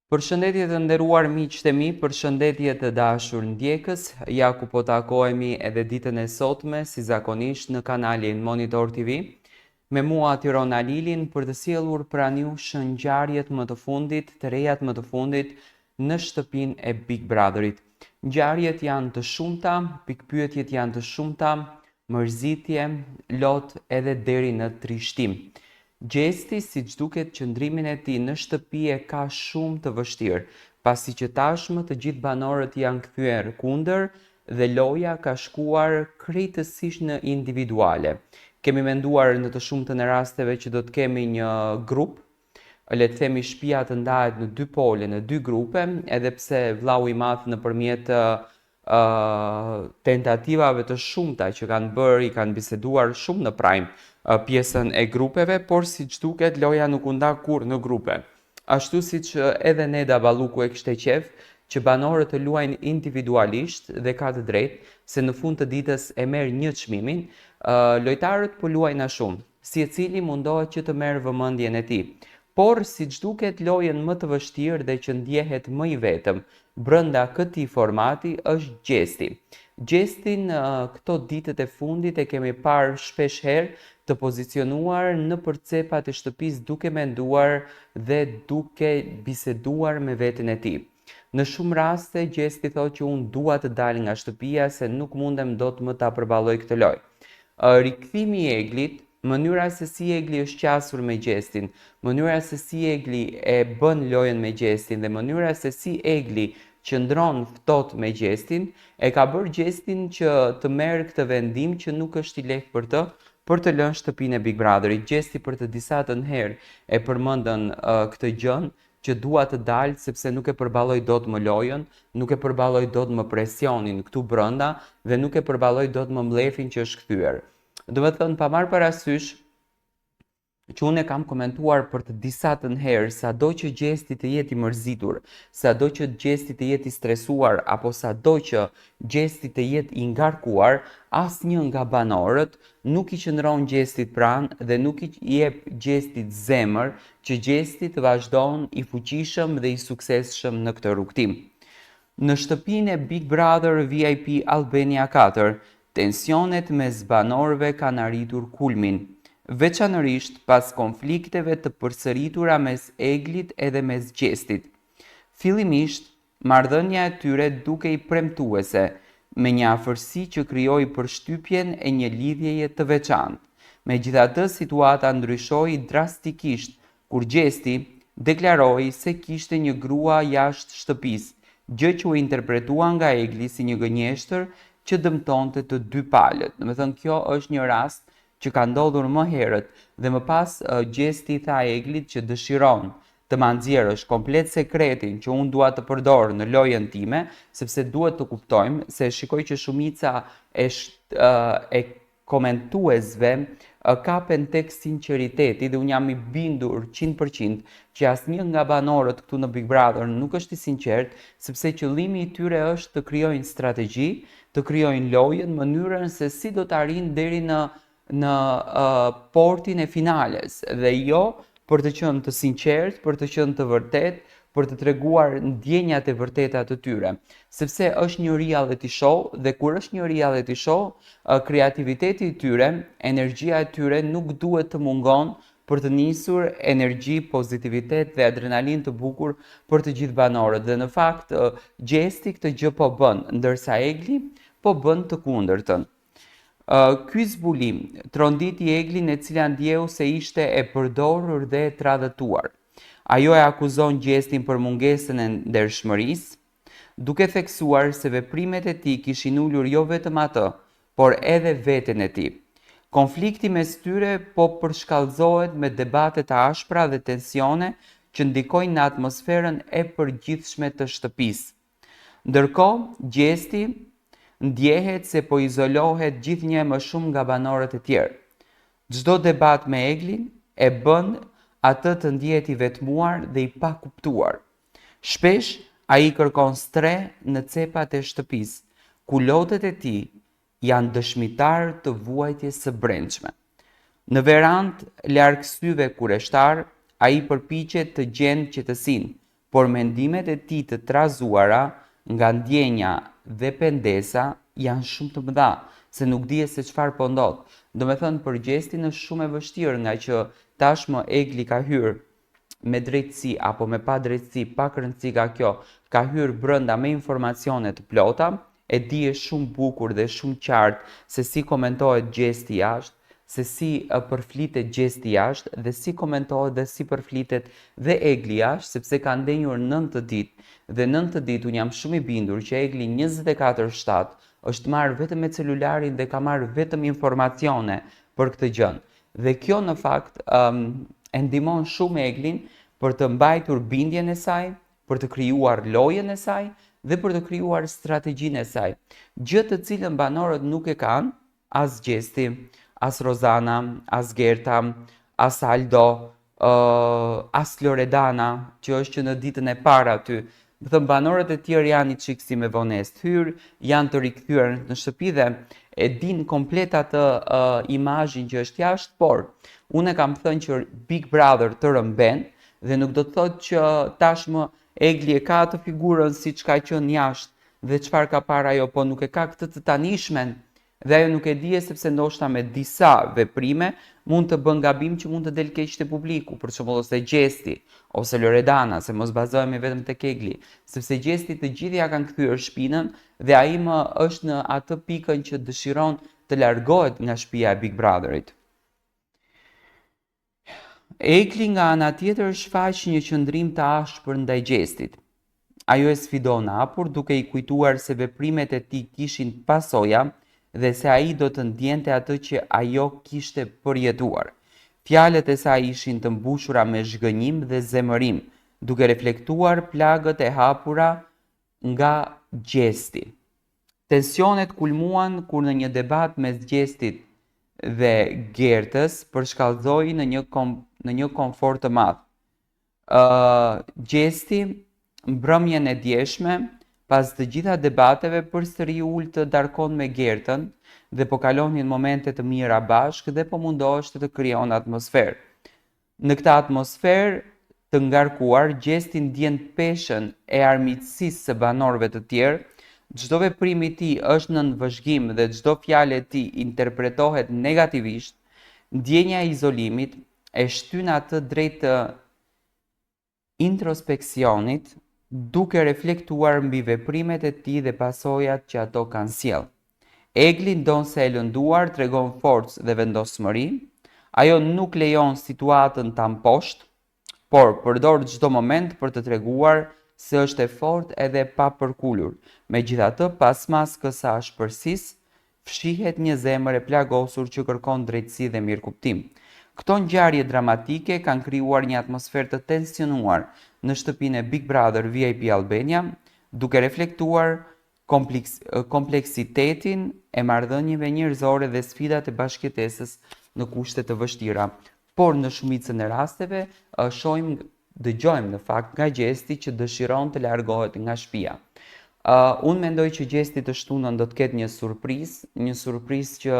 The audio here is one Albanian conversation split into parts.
Përshëndetje të nderuar miqtë e mi, përshëndetje të dashur ndjekës, ja ku po takohemi edhe ditën e sotme, si zakonisht në kanalin Monitor TV, me mua Tirona Lilin për të sjellur pranë jush ngjarjet më të fundit, të rejat më të fundit në shtëpinë e Big Brotherit. Ngjarjet janë të shumta, pikpyetjet janë të shumta, mërzitje, lot edhe deri në trishtim. Gjesti, si që duket, qëndrimin e tij në shtëpi e ka shumë të vështirë, pasi që tashmë të gjithë banorët janë kthyer kundër dhe loja ka shkuar krejtësisht në individuale. Kemi menduar në të shumtën e rasteve që do të kemi një grup, le të themi shtëpia të ndahet në dy pole, në dy grupe, edhe pse vllau i madh nëpërmjet tentativave të shumta që kanë bërë, i kanë biseduar shumë në prajm pjesën e grupeve, por si që duket loja nuk u nda kur në grupe. Ashtu si që edhe Neda Balluku e kishte qef që banorët të luajnë individualisht dhe ka të drejtë se në fund të ditës e merr një çmimin, lojtarët po luajnë a shumë, secili mundohet që të merr vëmendjen e tij. Por si që duket lojën më të vështirë dhe që ndjehet më i vetëm brenda këtij formati është gjesti. Gjestin këto ditët e fundit e kemi parë shpesh herë të pozicionuar në përcepat e shtëpisë duke menduar dhe duke biseduar me veten e tij. Në shumë raste gjesti thotë që unë dua të dal nga shtëpia se nuk mundem dot më ta përballoj këtë lojë. Rikthimi i Eglit, mënyra se si Egli është qasur me gjestin, mënyra se si Egli e bën lojën me gjestin dhe mënyra se si Egli qëndron ftohtë me gjestin, e ka bërë gjestin që të merr këtë vendim që nuk është i lehtë për të lënë shtëpinë e Big Brotherit. Gjesti për të disatën herë e përmendën këtë gjën që dua të dalë sepse nuk e përballoj dot më lojën, nuk e përballoj dot më presionin këtu brenda dhe nuk e përballoj dot më mllefin që është kthyer. Do të thënë, pa marrë parasysh që unë e kam komentuar për të disatën herë, sado që gjesti të jetë i mërzitur, sado që gjesti të jetë i stresuar, apo sado që gjesti të jetë i ngarkuar, asnjë nga banorët nuk i qëndron gjestit pranë dhe nuk i jep gjestit zemër që gjesti të vazhdon i fuqishëm dhe i suksesshëm në këtë rrugtim. Në shtëpinë e Big Brother VIP Albania 4, tensionet mes banorëve kanë arritur kulmin, veçanërisht pas konflikteve të përsëritura mes Eglit edhe mes gjestit. Fillimisht, marrëdhënia e tyre duke i premtuese, me një afërsi që krijoi përshtypjen e një lidhjeje të veçantë. Megjithatë, situata ndryshoi drastikisht kur gjesti deklaroi se kishte një grua jashtë shtëpisë, gjë që u interpretua nga Egli si një gënjeshtër që dëmtonte të dy palët. Domethënë, kjo është një rast që ka ndodhur më herët dhe më pas gjesti tha Eglit që dëshiron të ma nxjerrësh komplet sekretin që unë dua të përdor në lojën time, sepse duhet të kuptojmë se shikoj që shumica e komentuesve kapen tek sinqeriteti dhe unë jam i bindur 100% që asnjë nga banorët këtu në Big Brother nuk është i sinqert, sepse qëllimi i tyre është të krijojnë strategji, të krijojnë lojën, mënyrën se si do të arrijnë deri në portin e finales dhe jo për të qenë të sinqert, për të qenë të vërtet, për të treguar ndjenjat e vërteta të tyre, sepse është një reality show dhe kur është një reality show, kreativiteti i tyre, energjia e tyre nuk duhet të mungon për të nisur energji, pozitivitet dhe adrenalin të bukur për të gjithë banorët. Dhe në fakt, gjesti këtë gjë po bën, ndërsa Egli po bën të kundërtën. Ky zbulim tronditi Eglin, e cila ndjeu se ishte e përdorur dhe e tradhtuar. Ajo e akuzon gjestin për mungesën e ndershmërisë, duke theksuar se veprimet e tij kishin ulur jo vetëm atë, por edhe veten e tij. Konflikti mes tyre po përshkallëzohet me debate të ashpra dhe tensione që ndikojnë në atmosferën e përgjithshme të shtëpisë. Ndërkohë, gjesti ndjehet se po izolohet gjithnjë më shumë nga banorët e tjerë. Çdo debat me Eglin e bën atë të ndjehet i vetmuar dhe i pakuptuar. Shpesh ai kërkon stre në cepat e shtëpisë, ku lotët e tij janë dëshmitar të vuajtjes së brendshme. Në verandë, larg syve kureshtar, ai përpiqet të gjendë qetësinë, por mendimet e tij të trazuara nga ndjenja dhe pendesa janë shumë të mëdha, se nuk dihet se çfarë po ndodh. Do me thënë, për Gjestin është shumë e vështirë, nga që tashmë Egli ka hyrë me drejtësi apo me pa drejtësi, pak rëndësi ka kjo, ka hyrë brenda me informacione të plota, e di shumë bukur dhe shumë qartë se si komentohet Gjesti jashtë, se si përflitet Gjesti jashtë dhe si komentohet dhe si përflitet dhe Egli jashtë, sepse ka ndenjur 9 ditë dhe 9 ditë unë jam shumë i bindur që Egli 24/7 është marrë vetëm me celularin dhe ka marrë vetëm informacione për këtë gjën. Dhe kjo në fakt e ndihmon shumë Eglin për të mbajtur bindjen e saj, për të krijuar lojën e saj dhe për të krijuar strategjinë e saj. Gjë të cilën banorët nuk e kanë, as Gjesti, as Rozana, as Gerta, as Aldo, as Loredana, që është që në ditën e parë aty. Më thëmë, banorët e tjerë janë i qikë si me vones të hyrë, janë të rikthyer në shtëpi dhe e din komplet atë imazhin që është jashtë, por unë kam thënë që Big Brother të rëmben dhe nuk do të thotë që tashmë Egli e ka atë figurën si që ka qenë jashtë dhe çfarë ka parë ajo, po nuk e ka këtë të tanishmen dhe ajo nuk e dije sepse ndoshta me disa veprime mund të bën gabim që mund të del keq te publiku, për shembull ose Gjesti ose Loredana, se mos bazohemi vetëm tek Egli, sepse Gjesti të gjithë ja kanë kthyer shpinën dhe ai më është në atë pikën që dëshiron të largohet nga shtëpia e Big Brotherit. Egli nga ana tjetër shfaq një qëndrim të ashpër ndaj Gjestit. Ajo e sfidon hapur duke i kujtuar se veprimet e tij kishin pasoja dhe se ai do të ndjente atë që ajo kishte përjetuar. Fjalët e saj ishin të mbushura me zhgënjim dhe zemërim, duke reflektuar plagët e hapura nga Gjesti. Tensionet kulmuan kur në një debat mes Gjestit dhe Gertës përshkallëzoi në një komfort të madh. Gjesti mbrëmjen e djeshme, pas të gjitha debateve, përsëri ul të darkon me Gertën dhe po kalonin momente të mira bashkë dhe po mundoheshte të krijon atmosferë. Në këtë atmosferë të ngarkuar, Gjesti ndjen peshën e armiqësisë së banorëve të tjerë. Çdo veprim i tij është nën vëzhgim dhe çdo fjalë e tij interpretohet negativisht. Ndjenja e izolimit e shtyn atë drejt introspeksionit, duke reflektuar mbi veprimet e tij dhe pasojat që ato kanë sjellë. Egli ndonse e lënduar tregon forcë dhe vendosmëri, ajo nuk lejon situatën ta mposhtë, por përdor çdo moment për të treguar se është e fortë edhe e papërkulur. Megjithatë, pas maskës së ashpërsisë, fshihet një zemër e plagosur që kërkon drejtësi dhe mirëkuptim. Këto ngjarje dramatike kanë krijuar një atmosferë të tensionuar në shtëpinë e Big Brother VIP Albania, duke reflektuar kompleksitetin e marrëdhënieve njerëzore dhe sfidat e bashkëjetesës në kushte të vështira. Por në shumicën e rasteve dëgjojmë në fakt nga Gjesti që dëshiron të largohet nga shtëpia. Unë mendoj që Gjesti të shtunën do të ketë një surprizë që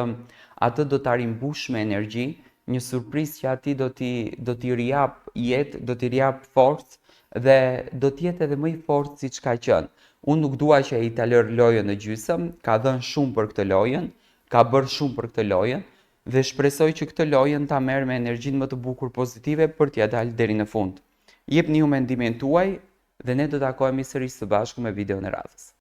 atë do ta rimbush me energji, një surprizë që atij do t'i rijap jetë, do t'i rijap forcë dhe do të jetë edhe më i fortë siç ka qenë. Unë nuk dua që ai ta lër lojën në gjysmë, ka dhënë shumë për këtë lojën, ka bërë shumë për këtë lojën dhe shpresoj që këtë lojën ta merr me energjinë më të bukur pozitive për t'ia dalë deri në fund. Jepni ju mendimin tuaj dhe ne do takohemi sërish së bashku me videon e radhës.